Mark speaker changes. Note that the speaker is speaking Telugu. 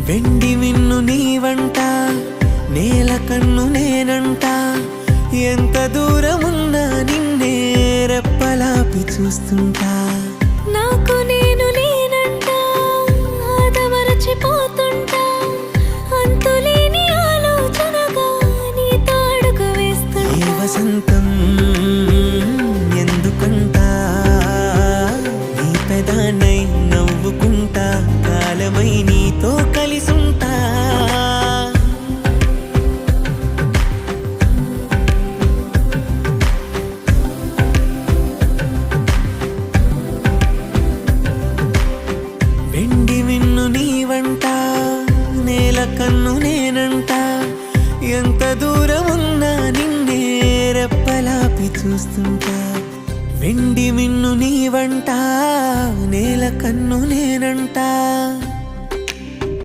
Speaker 1: వెండి మిన్ను నీ వంట, నేల కన్ను నేనంట. ఎంత దూరమున్నా నిన్నే రెప్పలాపి చూస్తుంటా.
Speaker 2: నాకు నేను నేనంట, ఆదమరచిపోతుంటా. అంతులేని ఆలోచనగా నీతో అడుగు వేస్తుంటా.
Speaker 1: ఏ వసంతం ఎందుకంటా, నీ పెదానై నవ్వుకుంటా. కాలమై నీతో కలిసుంటా. వెండి మిన్ను నీ వంట, నేల కన్ను నేనంట. ఎంత దూరమున్నా నిన్నే రెప్పలాపి చూస్తుంటా. వెండి మిన్ను నీ వంట, నేల కన్ను నేనంట.